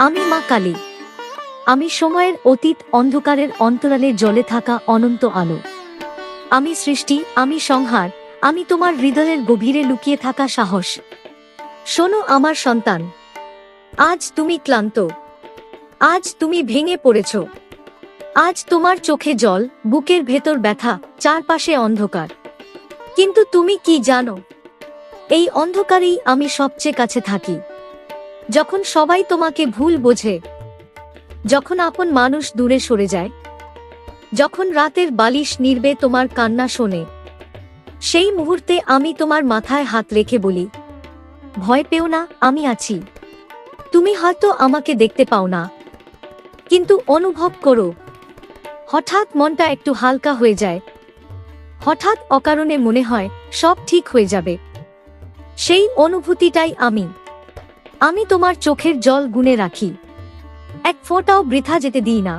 আমি মা কালী। আমি সময়ের অতীত, অন্ধকারের অন্তরালে জ্বলে থাকা অনন্ত আলো। আমি সৃষ্টি, আমি সংহার, আমি তোমার হৃদয়ের গভীরে লুকিয়ে থাকা সাহস। শোনো আমার সন্তান, আজ তুমি ক্লান্ত, আজ তুমি ভেঙে পড়েছ, আজ তোমার চোখে জল, বুকের ভেতর ব্যথা, চারপাশে অন্ধকার। কিন্তু তুমি কি জানো, এই অন্ধকারেই আমি সবচেয়ে কাছে থাকি। যখন সবাই তোমাকে ভুল বোঝে, যখন আপন মানুষ দূরে সরে যায়, যখন রাতের বালিশ নির্বে তোমার কান্না শোনে, সেই মুহূর্তে আমি তোমার মাথায় হাত রেখে বলি, ভয় পেও না, আমি আছি। তুমি হয়তো আমাকে দেখতে পাও না, কিন্তু অনুভব করো। হঠাৎ মনটা একটু হালকা হয়ে যায়, হঠাৎ অকারণে মনে হয় সব ঠিক হয়ে যাবে। সেই অনুভূতিটাই আমি। আমি তোমার চোখের জল গুনে রাখি, এক ফোঁটাও বৃথা যেতে দিই না।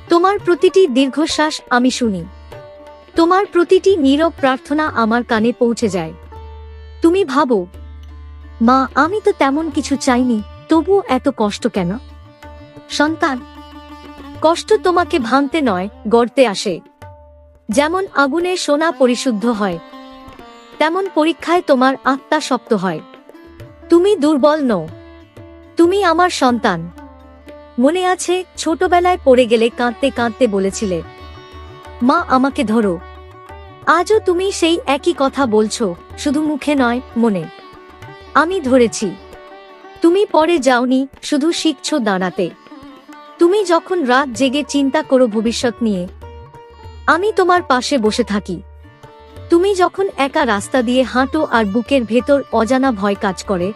তোমার প্রতিটি দীর্ঘশ্বাস আমি শুনি, তোমার প্রতিটি নীরব প্রার্থনা আমার কানে পৌঁছে যায়। তুমি ভাবো, মা আমি তো তেমন কিছু চাইনি, তবু এত কষ্ট কেন? সন্তান, কষ্ট তোমাকে ভাঙতে নয়, গড়তে আসে। যেমন আগুনে সোনা পরিশুদ্ধ হয়, তেমন পরীক্ষায় তোমার আত্মা শক্ত হয়। তুমি দুর্বল নও, তুমি আমার সন্তান। মনে আছে ছোটবেলায় পড়ে গেলে কাঁদতে কাঁদতে বলেছিলে, মা আমাকে ধরো। আজও তুমি সেই একই কথা বলছো, শুধু মুখে নয়, মনে। আমি ধরেছি। তুমি পড়ে যাওনি, শুধু শিখছো দাঁড়াতে। তুমি যখন রাত জেগে চিন্তা করো ভবিষ্যৎ নিয়ে, আমি তোমার পাশে বসে থাকি। তুমি যখন একা রাস্তা দিয়ে হাঁটো আর বুকের ভেতর অজানা ভয় কাজ করে,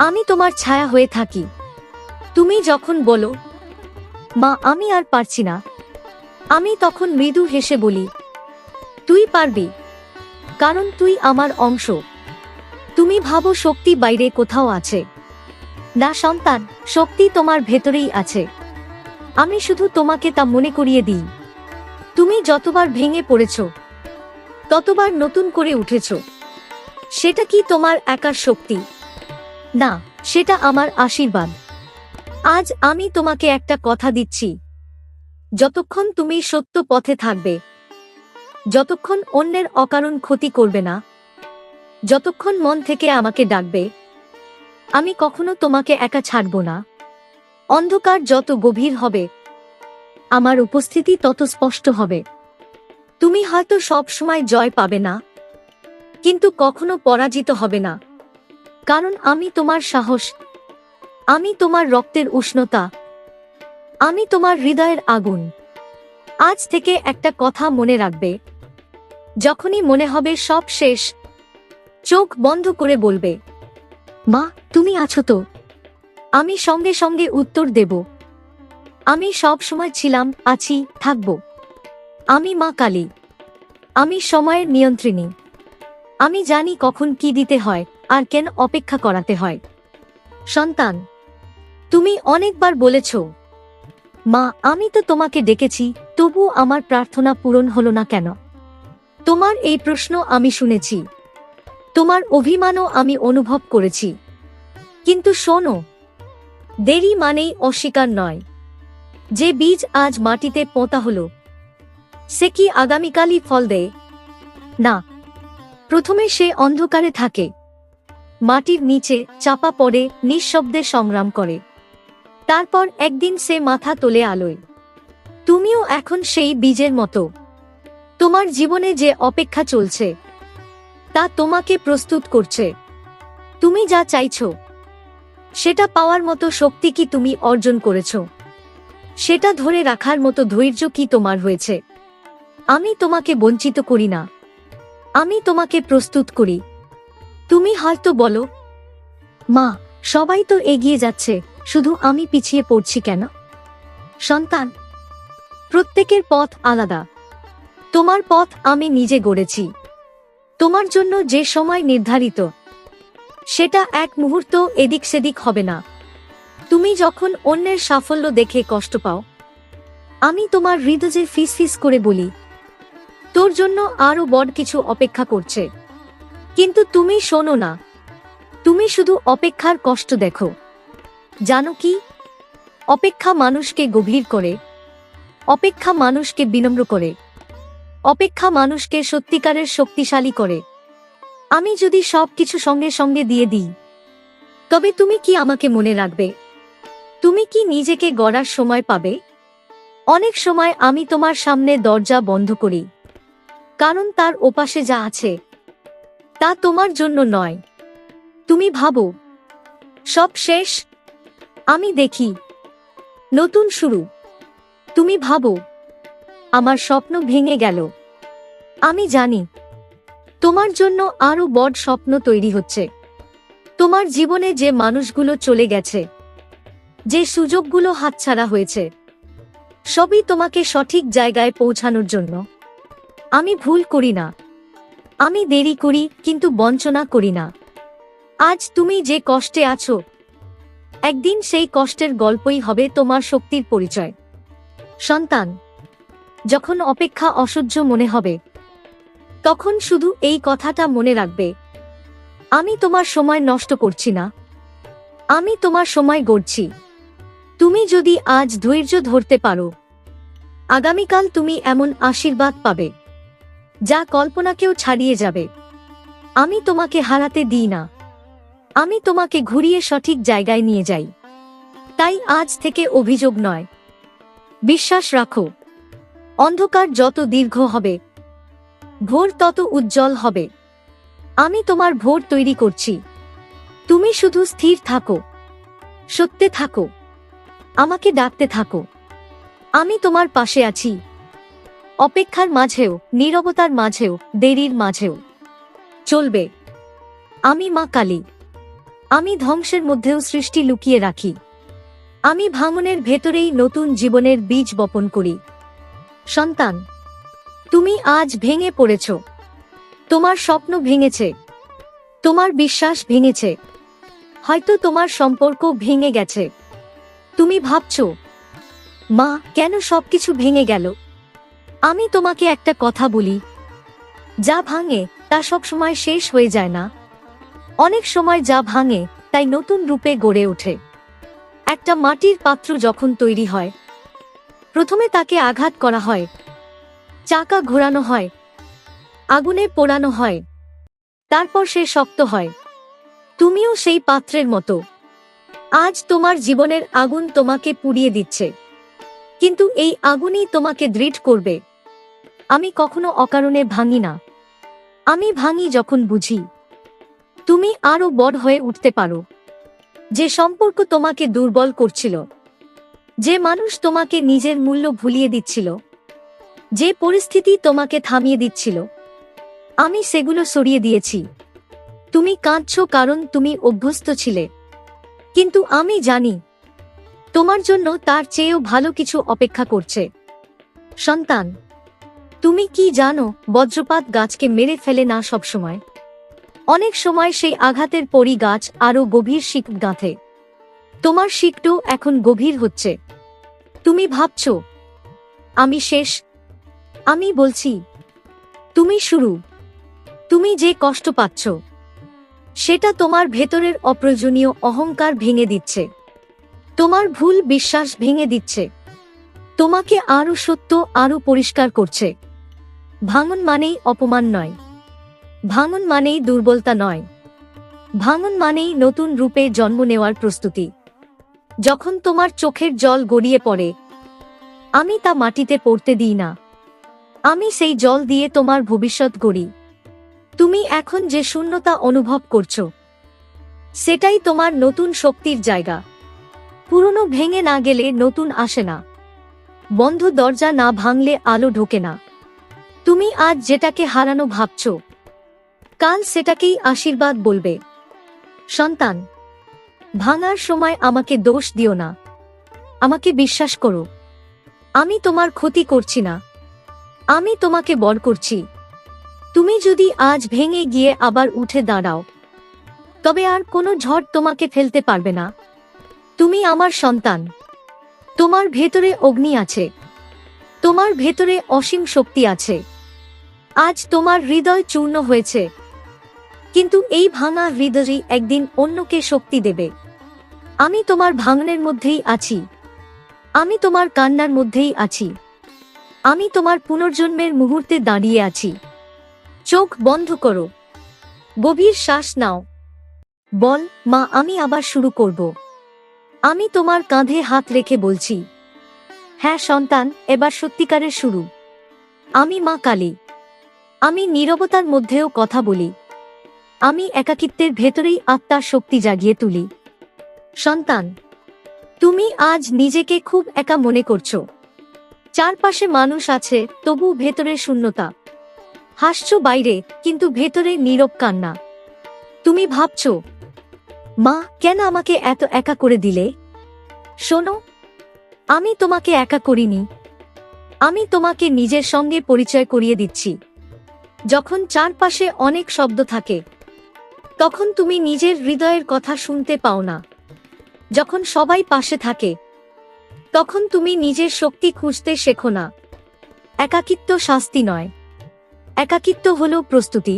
আমি তোমার ছায়া হয়ে থাকি। তুমি যখন বলো, মা আমি আর পারছি না, আমি তখন মৃদু হেসে বলি, তুই পারবি, কারণ তুই আমার অংশ। তুমি ভাবো শক্তি বাইরে কোথাও আছে। না সন্তান, শক্তি তোমার ভেতরেই আছে। আমি শুধু তোমাকে তা মনে করিয়ে দিই। তুমি যতবার ভেঙে পড়েছ, ততবার নতুন করে উঠেছ। সেটা কি তোমার একার শক্তি? না, সেটা আমার আশীর্বাদ। আজ আমি তোমাকে একটা কথা দিচ্ছি, যতক্ষণ তুমি সত্য পথে থাকবে, যতক্ষণ অন্যের অকারণ ক্ষতি করবে না, যতক্ষণ মন থেকে আমাকে ডাকবে, আমি কখনো তোমাকে একা ছাড়ব না। অন্ধকার যত গভীর হবে, আমার উপস্থিতি তত স্পষ্ট হবে। তুমি হয়তো সব সময় জয় পাবে না, কিন্তু কখনো পরাজিত হবে না। কারণ আমি তোমার সাহস, আমি তোমার রক্তের উষ্ণতা, আমি তোমার হৃদয়ের আগুন। আজ থেকে একটা কথা মনে রাখবে, যখনই মনে হবে সব শেষ, চোখ বন্ধ করে বলবে, মা তুমি আছো তো? আমি সঙ্গে সঙ্গে উত্তর দেব, আমি সব সময় ছিলাম, আছি, থাকব। আমি মা কালী। আমি সময়ের নিয়ন্ত্রিনী। আমি জানি কখন কি দিতে হয় আর কেন অপেক্ষা করাতে হয়। সন্তান, তুমি অনেকবার বলেছ, মা আমি তো তোমাকে ডেকেছি, তবু আমার প্রার্থনা পূরণ হলো না কেন? তোমার এই প্রশ্ন আমি শুনেছি, তোমার অভিমানও আমি অনুভব করেছি। কিন্তু শোনো, দেরি মানেই অস্বীকার নয়। যে বীজ আজ মাটিতে পোঁতা হলো, সে কি আগামীকালই ফল দেয়? না, প্রথমে সে অন্ধকারে থাকে, মাটির নিচে চাপা পড়ে, নিঃশব্দে সংগ্রাম করে। তারপর একদিন সে মাথা তোলে আলোয়। তুমিও এখন সেই বীজের মতো। তোমার জীবনে যে অপেক্ষা চলছে, তা তোমাকে প্রস্তুত করছে। তুমি যা চাইছো, সেটা পাওয়ার মতো শক্তি কি তুমি অর্জন করেছো? সেটা ধরে রাখার মতো ধৈর্য কি তোমার হয়েছে? আমি তোমাকে বঞ্চিত করি না, আমি তোমাকে প্রস্তুত করি। তুমি হয়তো বলো, মা সবাই তো এগিয়ে যাচ্ছে, শুধু আমি পিছিয়ে পড়ছি কেন? সন্তান, প্রত্যেকের পথ আলাদা। তোমার পথ আমি নিজে গড়েছি। তোমার জন্য যে সময় নির্ধারিত, সেটা এক মুহূর্ত এদিক সেদিক হবে না। তুমি যখন অন্যের সাফল্য দেখে কষ্ট পাও, আমি তোমার হৃদয়ে ফিসফিস করে বলি, তোর জন্য আরো বড় কিছু অপেক্ষা করছে। কিন্তু তুমি শোনো না, তুমি শুধু অপেক্ষার কষ্ট দেখো। জানো কি, অপেক্ষা মানুষকে গভীর করে, অপেক্ষা মানুষকে বিনম্র করে, অপেক্ষা মানুষকে সত্যিকারের শক্তিশালী করে। আমি যদি সবকিছু সঙ্গে সঙ্গে দিয়ে দিই, তবে তুমি কি আমাকে মনে রাখবে? তুমি কি নিজেকে গড়ার সময় পাবে? অনেক সময় আমি তোমার সামনে দরজা বন্ধ করি, কারণ তার ওপাশে যা আছে তা তোমার জন্য নয়। তুমি ভাবো সব শেষ, আমি দেখি নতুন শুরু। তুমি ভাবো আমার স্বপ্ন ভেঙে গেল, আমি জানি তোমার জন্য আরো বড় স্বপ্ন তৈরি হচ্ছে। তোমার জীবনে যে মানুষগুলো চলে গেছে, যে সুযোগগুলো হাতছাড়া হয়েছে, সবই তোমাকে সঠিক জায়গায় পৌঁছানোর জন্য। আমি ভুল করি না, আমি দেরি করি, কিন্তু বঞ্চনা করি না। আজ তুমি যে কষ্টে আছো, একদিন সেই কষ্টের গল্পই হবে তোমার শক্তির পরিচয়। সন্তান, যখন অপেক্ষা অসহ্য মনে হবে, তখন শুধু এই কথাটা মনে রাখবে, আমি তোমার সময় নষ্ট করছি না, আমি তোমার সময় গড়ছি। তুমি যদি আজ ধৈর্য ধরতে পারো, আগামীকাল তুমি এমন আশীর্বাদ পাবে যা কল্পনাকেও ছাড়িয়ে যাবে। আমি তোমাকে হারাতে দিই না, আমি তোমাকে ঘুরিয়ে সঠিক জায়গায় নিয়ে যাই। তাই আজ থেকে অভিযোগ নয়, বিশ্বাস রাখো। অন্ধকার যত দীর্ঘ হবে, ভোর তত উজ্জ্বল হবে। আমি তোমার ভোর তৈরি করছি। তুমি শুধু স্থির থাকো, সত্যে থাকো, আমাকে ডাকতে থাকো। আমি তোমার পাশে আছি, অপেক্ষার মাঝেও, নীরবতার মাঝেও, দেরির মাঝেও। চলবে। আমি মা কালী। আমি ধ্বংসের মধ্যেও সৃষ্টি লুকিয়ে রাখি। আমি ভাঙনের ভেতরেই নতুন জীবনের বীজ বপন করি। সন্তান, তুমি আজ ভেঙে পড়েছ। তোমার স্বপ্ন ভেঙেছে, তোমার বিশ্বাস ভেঙেছে, হয়তো তোমার সম্পর্ক ভেঙে গেছে। তুমি ভাবছ, মা, কেন সবকিছু ভেঙে গেল? আমি তোমাকে একটা কথা বলি, যা ভাঙে তা সবসময় শেষ হয়ে যায় না। অনেক সময় যা ভাঙে তাই নতুন রূপে গড়ে ওঠে। একটা মাটির পাত্র যখন তৈরি হয়, প্রথমে তাকে আঘাত করা হয়, চাকা ঘোরানো হয়, আগুনে পোড়ানো হয়, তারপর সে শক্ত হয়। তুমিও সেই পাত্রের মতো। আজ তোমার জীবনের আগুন তোমাকে পুড়িয়ে দিচ্ছে, কিন্তু এই আগুনই তোমাকে দৃঢ় করবে। আমি কখনো অকারণে ভাঙি না, আমি ভাঙি যখন বুঝি তুমি আরো বড় হয়ে উঠতে পারো। যে সম্পর্ক তোমাকে দুর্বল করছিল, যে মানুষ তোমাকে নিজের মূল্য ভুলিয়ে দিচ্ছিল, যে পরিস্থিতি তোমাকে থামিয়ে দিচ্ছিল, আমি সেগুলো সরিয়ে দিয়েছি। তুমি কাঁদছো কারণ তুমি অভ্যস্ত ছিলে, কিন্তু আমি জানি তোমার জন্য তার চেয়েও ভালো কিছু অপেক্ষা করছে। সন্তান, তুমি কি জানো, বজ্রপাত গাছকে মেরে ফেলে না সবসময়। অনেক সময় সেই আঘাতের পরই গাছ আরো গভীর শিক গাঁথে। তোমার শিকটো এখন গভীর হচ্ছে। তুমি ভাবছ আমি শেষ, আমি বলছি তুমি শুরু। তুমি যে কষ্ট পাচ্ছ, সেটা তোমার ভেতরের অপ্রয়োজনীয় অহংকার ভেঙে দিচ্ছে, তোমার ভুল বিশ্বাস ভেঙে দিচ্ছে, তোমাকে আরো সত্য, আরো পরিষ্কার করছে। ভাঙন মানেই অপমান নয়, ভাঙন মানেই দুর্বলতা নয়, ভাঙন মানেই নতুন রূপে জন্ম নেওয়ার প্রস্তুতি। যখন তোমার চোখের জল গড়িয়ে পড়ে, আমি তা মাটিতে পড়তে দিই না, আমি সেই জল দিয়ে তোমার ভবিষ্যৎ গড়ি। তুমি এখন যে শূন্যতা অনুভব করছো, সেটাই তোমার নতুন শক্তির জায়গা। পুরনো ভেঙে না গেলে নতুন আসে না, বন্ধ দরজা না ভাঙলে আলো ঢোকে না। তুমি আজ যেটাকে হারানো ভাবছ, কাল সেটাকেই আশীর্বাদ বলবে। সন্তান, ভাঙার সময় আমাকে দোষ দিও না, আমাকে বিশ্বাস করো। আমি তোমার ক্ষতি করছি না, আমি তোমাকে বড় করছি। তুমি যদি আজ ভেঙে গিয়ে আবার উঠে দাঁড়াও, তবে আর কোনো ঝড় তোমাকে ফেলতে পারবে না। তুমি আমার সন্তান, তোমার ভেতরে অগ্নি আছে, তোমার ভেতরে অসীম শক্তি আছে। আজ তোমার হৃদয় চূর্ণ হয়েছে, কিন্তু এই ভাঙা হৃদয়ই একদিন অন্যকে শক্তি দেবে। আমি তোমার ভাঙনের মধ্যেই আছি, আমি তোমার কান্নার মধ্যেই আছি, আমি তোমার পুনর্জন্মের মুহূর্তে দাঁড়িয়ে আছি। চোখ বন্ধ করো, গভীর শ্বাস নাও, বল, মা আমি আবার শুরু করব। আমি তোমার কাঁধে হাত রেখে বলছি, হ্যাঁ সন্তান, এবার সত্যিকারের শুরু। আমি মা কালী, আমি নীরবতার মধ্যেও কথা বলি, আমি একাকিত্বের ভেতরেই আত্মার শক্তি জাগিয়ে তুলি। সন্তান, তুমি আজ নিজেকে খুব একা মনে করছো। চারপাশে মানুষ আছে, তবু ভেতরে শূন্যতা। হাসছো বাইরে, কিন্তু ভেতরে নীরব কান্না। তুমি ভাবছো, মা কেন আমাকে এত একা করে দিলে? শোনো, আমি তোমাকে একা করিনি, আমি তোমাকে নিজের সঙ্গে পরিচয় করিয়ে দিচ্ছি। যখন চারপাশে অনেক শব্দ থাকে, তখন তুমি নিজের হৃদয়ের কথা শুনতে পাও না। যখন সবাই পাশে থাকে, তখন তুমি নিজের শক্তি খুঁজতে শেখো না। একাকিত্ব শাস্তি নয়, একাকিত্ব হলো প্রস্তুতি।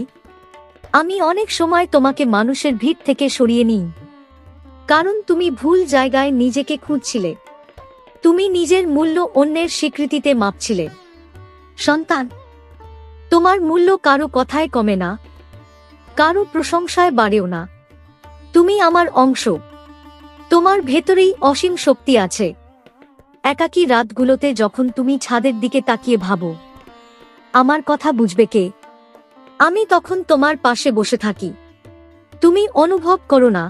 আমি অনেক সময় তোমাকে মানুষের ভিড় থেকে সরিয়ে নিই, কারণ তুমি ভুল জায়গায় নিজেকে খুঁজছিলে। তুমি নিজের মূল্য অন্যের স্বীকৃতিতে মাপছিলে। সন্তান, তোমার মূল্য কারো কথায় কমে না, কারো প্রশংসায় বাড়েও না। তুমি আমার অংশ, তোমার ভেতরেই অসীম শক্তি আছে। একাকী রাতগুলোতে যখন তুমি ছাদের দিকে তাকিয়ে ভাবো, আমার কথা বুঝবে কে, আমি তখন তোমার পাশে বসে থাকি। তুমি অনুভব করো না,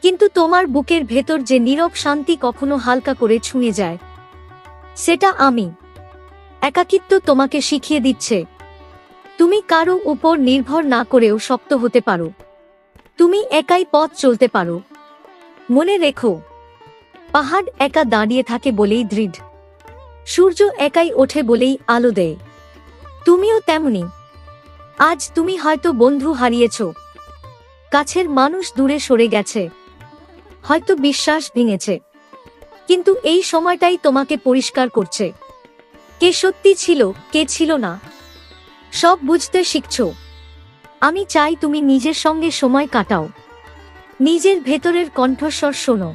কিন্তু তোমার বুকের ভেতর যে নীরব শান্তি কখনো হালকা করে ছুঁয়ে যায়, সেটা আমি। একাকিত্ব তোমাকে শিখিয়ে দিচ্ছে, তুমি কারো উপর নির্ভর না করেও শক্ত হতে পারো। তুমি একাই পথ চলতে পারো। মনে রেখো, পাহাড় একা দাঁড়িয়ে থাকে বলেই দৃঢ়, সূর্য একাই ওঠে বলেই আলো দেয়। তুমিও তেমনি। আজ তুমি হয়তো বন্ধু হারিয়েছ, কাছের মানুষ দূরে সরে গেছে, হয়তো বিশ্বাস ভেঙেছে, কিন্তু এই সময়টাই তোমাকে পরিষ্কার করছে কে সত্যি ছিল, কে ছিল না। সব বুঝতে শিখছো। আমি চাই তুমি নিজের সঙ্গে সময় কাটাও, নিজের ভেতরের কণ্ঠস্বর শোনো,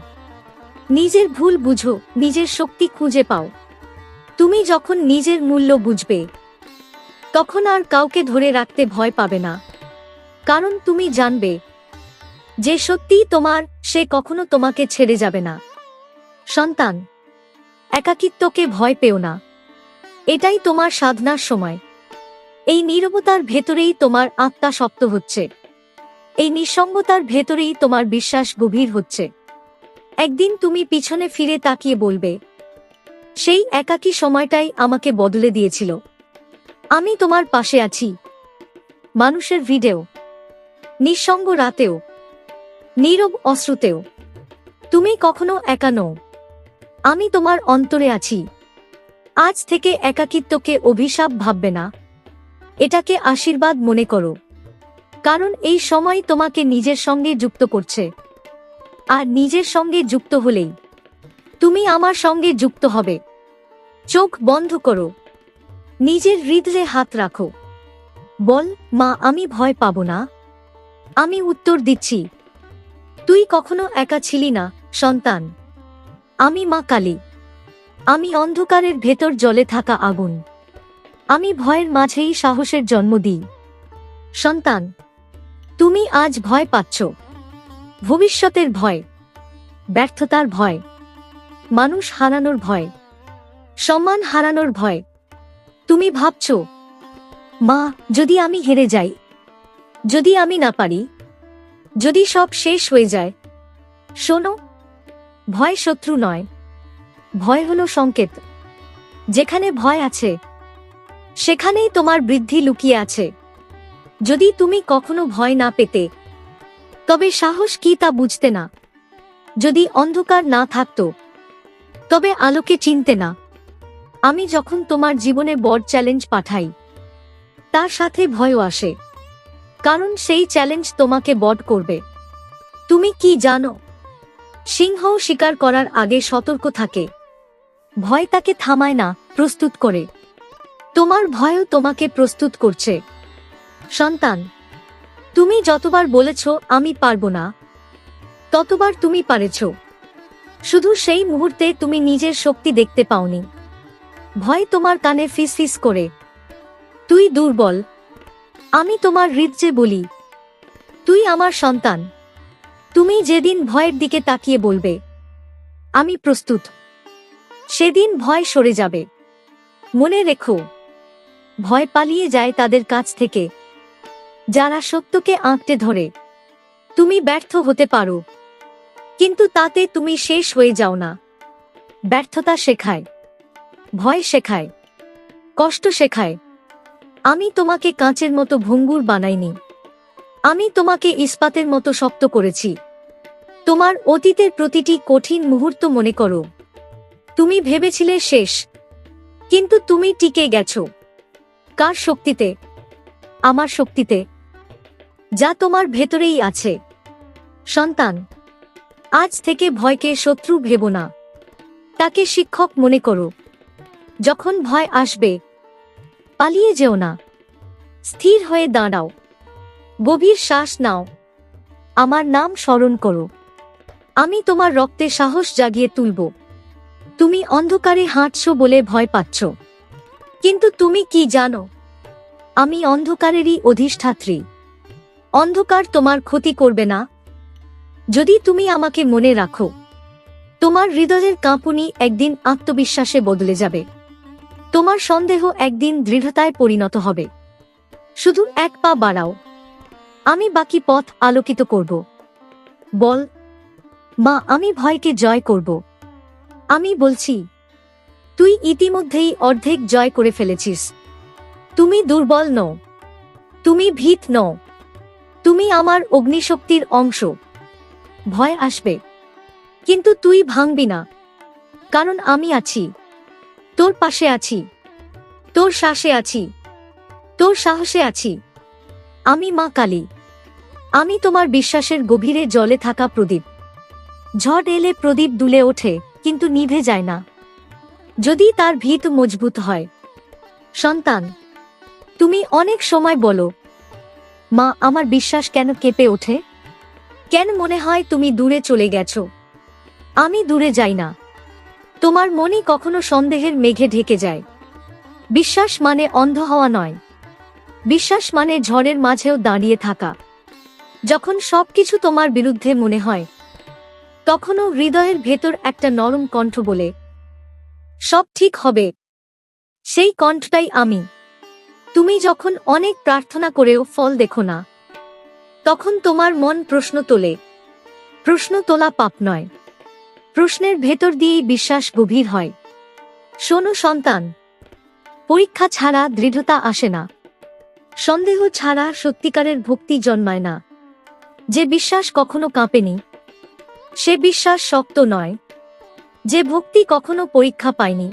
নিজের ভুল বুঝো, নিজের শক্তি খুঁজে পাও। তুমি যখন নিজের মূল্য বুঝবে, তখন আর কাউকে ধরে রাখতে ভয় পাবে না, কারণ তুমি জানবে যে সত্যিই তোমার, সে কখনো তোমাকে ছেড়ে যাবে না। সন্তান, একাকিত্বকে ভয় পেও না, এটাই তোমার সাধনার সময়। এই নীরবতার ভেতরেই তোমার আত্মা শক্ত হচ্ছে, এই নিঃসঙ্গতার ভেতরেই তোমার বিশ্বাস গভীর হচ্ছে। একদিন তুমি পিছনে ফিরে তাকিয়ে বলবে, সেই একাকী সময়টাই আমাকে বদলে দিয়েছিল। আমি তোমার পাশে আছি, মানুষের ভিড়েও, নিঃসঙ্গ রাতেও, নীরব অশ্রুতেও। তুমি কখনো একা নও, আমি তোমার অন্তরে আছি। আজ থেকে একাকিত্বকে অভিশাপ ভাববে না, এটাকে আশীর্বাদ মনে করো, কারণ এই সময় তোমাকে নিজের সঙ্গে যুক্ত করছে। আর নিজের সঙ্গে যুক্ত হলেই তুমি আমার সঙ্গে যুক্ত হবে। চোখ বন্ধ করো, নিজের হৃদয়ে হাত রাখো, বল, মা আমি ভয় পাবো না। আমি উত্তর দিচ্ছি, তুই কখনো একা ছিলি না সন্তান। আমি মা কালী, আমি অন্ধকারের ভেতর জ্বলে থাকা আগুন। আমি ভয়ের মাঝেই সাহসের জন্ম দিই। সন্তান, তুমি আজ ভয় পাচ্ছ, ভবিষ্যতের ভয়, ব্যর্থতার ভয়, মানুষ হারানোর ভয়, সম্মান হারানোর ভয়। তুমি ভাবছ, মা যদি আমি হেরে যাই, যদি আমি না পারি, যদি সব শেষ হয়ে যায়। শোনো, ভয় শত্রু নয়, ভয় হলো সংকেত। যেখানে ভয় আছে, সেখানেই তোমার বৃদ্ধি লুকিয়ে আছে। যদি তুমি কখনো ভয় না পেতে, তবে সাহস কি তা বুঝতে না। যদি অন্ধকার না থাকতো, তবে আলোকে চিনতে না। আমি যখন তোমার জীবনে বড় চ্যালেঞ্জ পাঠাই, তার সাথে ভয়ও আসে, কারণ সেই চ্যালেঞ্জ তোমাকে বড় করবে। তুমি কি জানো, সিংহও শিকার করার আগে সতর্ক থাকে। ভয় তাকে থামায় না, প্রস্তুত করে। তোমার ভয়ও তোমাকে প্রস্তুত করছে। সন্তান, তুমি যতবার বলেছ আমি পারবো না, ততবার তুমি পারেছ। শুধু সেই মুহূর্তে তুমি নিজের শক্তি দেখতে পাওনি। ভয় তোমার কানে ফিসফিস করে, তুই দুর্বল। আমি তোমার হৃদয়ে বলি, তুই আমার সন্তান। তুমি যেদিন ভয়ের দিকে তাকিয়ে বলবে, আমি প্রস্তুত, সেদিন ভয় সরে যাবে। মনে রেখো, ভয় পালিয়ে যায় তাদের কাছ থেকে যারা সত্যকে আঁকড়ে ধরে। তুমি ব্যর্থ হতে পারো, কিন্তু তাতে তুমি শেষ হয়ে যাও না। ব্যর্থতা শেখায়, ভয় শেখায়, কষ্ট শেখায়। আমি তোমাকে কাঁচের মতো ভঙ্গুর বানাইনি, আমি তোমাকে ইস্পাতের মতো শক্ত করেছি। তোমার অতীতের প্রতিটি কঠিন মুহূর্ত মনে করো। তুমি ভেবেছিলে শেষ, কিন্তু তুমি টিকে গেছো। কার শক্তিতে? আমার শক্তিতে, যা তোমার ভেতরেই আছে। সন্তান, আজ থেকে ভয়কে শত্রু ভেবো না, তাকে শিক্ষক মনে করো। যখন ভয় আসবে, পালিয়ে যেও না, স্থির হয়ে দাঁড়াও, গভীর শ্বাস নাও, আমার নাম স্মরণ করো। আমি তোমার রক্তে সাহস জাগিয়ে তুলব। তুমি অন্ধকারে হাঁটছো বলে ভয় পাচ্ছ, কিন্তু তুমি কি জানো? আমি অন্ধকারেরই অধিষ্ঠাত্রী। অন্ধকার তোমার ক্ষতি করবে না যদি তুমি আমাকে মনে রাখো। তোমার হৃদয়ের কাঁপুনি একদিন আত্মবিশ্বাসে বদলে যাবে, তোমার সন্দেহ একদিন দৃঢ়তায় পরিণত হবে। শুধু এক পা বাড়াও, আমি বাকি পথ আলোকিত করব। বল, মা, আমি ভয়কে জয় করব। আমি বলছি, তুই ইতিমধ্যেই অর্ধেক জয় করে ফেলেছিস। তুমি দুর্বল নও, তুমি ভীত নও, তুমি আমার অগ্নিশক্তির অংশ। ভয় আসবে, কিন্তু তুই ভাঙবি না, কারণ আমি আছি, তোর পাশে আছি, তোর শ্বাসে আছি, তোর সাহসে আছি। আমি মা কালী, আমি তোমার বিশ্বাসের গভীরে জলে থাকা প্রদীপ। ঝড় এলে প্রদীপ দুলে ওঠে, কিন্তু নিভে যায় না যদি তার ভিত মজবুত হয়। সন্তান, তুমি অনেক সময় বলো, মা, আমার বিশ্বাস কেন কেঁপে ওঠে? কেন মনে হয় তুমি দূরে চলে গেছো? আমি দূরে যাই না, তোমার মনই কখনো সন্দেহের মেঘে ঢেকে যায়। বিশ্বাস মানে অন্ধ হওয়া নয়, বিশ্বাস মানে ঝড়ের মাঝেও দাঁড়িয়ে থাকা। যখন সবকিছু তোমার বিরুদ্ধে মনে হয়, তখনও হৃদয়ের ভেতর একটা নরম কণ্ঠ বলে, সব ঠিক হবে। সেই কণ্ঠটাই আমি। তুমি যখন অনেক প্রার্থনা করেও ফল দেখো না, তখন তোমার মন প্রশ্ন তোলে। প্রশ্ন তোলা পাপ নয়, প্রশ্নের ভেতর দিয়েই বিশ্বাস গভীর হয়। শোনো সন্তান, পরীক্ষা ছাড়া দৃঢ়তা আসে না, সন্দেহ ছাড়া সত্যিকারের ভক্তি জন্মায় না। যে বিশ্বাস কখনো কাঁপেনি, সে বিশ্বাস শক্ত নয়। যে ভক্তি কখনো পরীক্ষা পায়নি,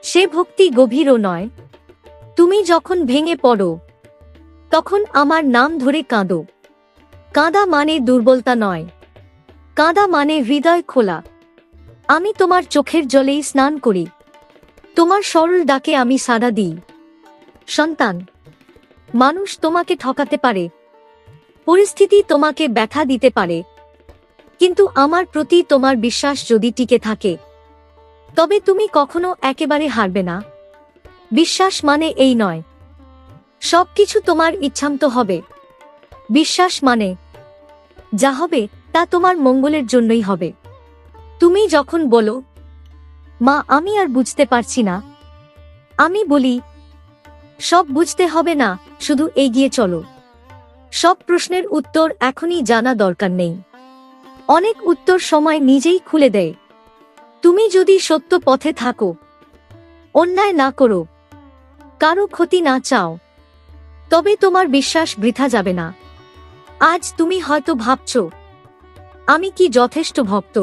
সে ভক্তি গভীরও নয়। তুমি যখন ভেঙে পড়ো, তখন আমার নাম ধরে কাঁদো। কাঁদা মানে দুর্বলতা নয়, কাঁদা মানে হৃদয় খোলা। আমি তোমার চোখের জলেই স্নান করি, তোমার সরল ডাকে আমি সাড়া দিই। সন্তান, মানুষ তোমাকে ঠকাতে পারে, পরিস্থিতি তোমাকে ব্যথা দিতে পারে, কিন্তু আমার প্রতি তোমার বিশ্বাস যদি টিকে থাকে, তবে তুমি কখনো একেবারে হারবে না। বিশ্বাস মানে এই নয়, সবকিছু তোমার ইচ্ছামতো হবে। বিশ্বাস মানে, যা হবে তা তোমার মঙ্গলের জন্যই হবে। তুমি যখন বলো, মা, আমি আর বুঝতে পারছি না, আমি বলি, সব বুঝতে হবে না, শুধু এগিয়ে চলো। সব প্রশ্নের উত্তর এখনই জানা দরকার নেই, অনেক উত্তর সময় নিজেই খুলে দেয়। তুমি যদি সত্য পথে থাকো, অন্যায় না করো, কারো ক্ষতি না চাও, তবে তোমার বিশ্বাস বৃথা যাবে না। আজ তুমি হয়তো ভাবছ, আমি কি যথেষ্ট ভক্ত?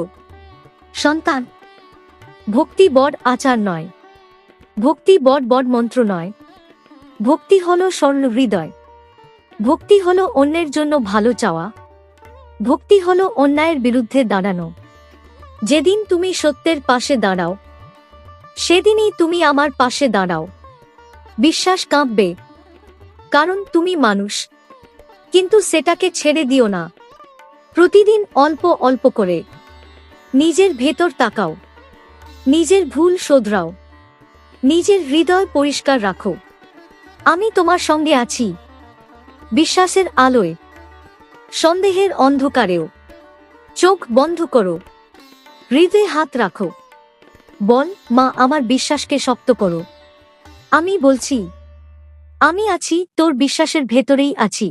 সন্তান, ভক্তি বড় আচার নয়, ভক্তি বড় বড় মন্ত্র নয়। ভক্তি হলো সরল হৃদয়, ভক্তি হলো অন্যের জন্য ভালো চাওয়া, ভক্তি হলো অন্যায়ের বিরুদ্ধে দাঁড়ানো। যেদিন তুমি সত্যের পাশে দাঁড়াও, সেদিনই তুমি আমার পাশে দাঁড়াও। বিশ্বাস কাঁপবে, কারণ তুমি মানুষ, কিন্তু সেটাকে ছেড়ে দিও না। প্রতিদিন অল্প অল্প করে নিজের ভেতর তাকাও, নিজের ভুল শোধরাও, নিজের হৃদয় পরিষ্কার রাখো। আমি তোমার সঙ্গে আছি, বিশ্বাসের আলোয়, সন্দেহের অন্ধকারেও। চোখ বন্ধ করো, হৃদয়ে হাত রাখো, বল, মা, আমার বিশ্বাসকে শক্ত করো। আমি বলছি, আমি আছি, তোর বিশ্বাসের ভেতরেই আছি।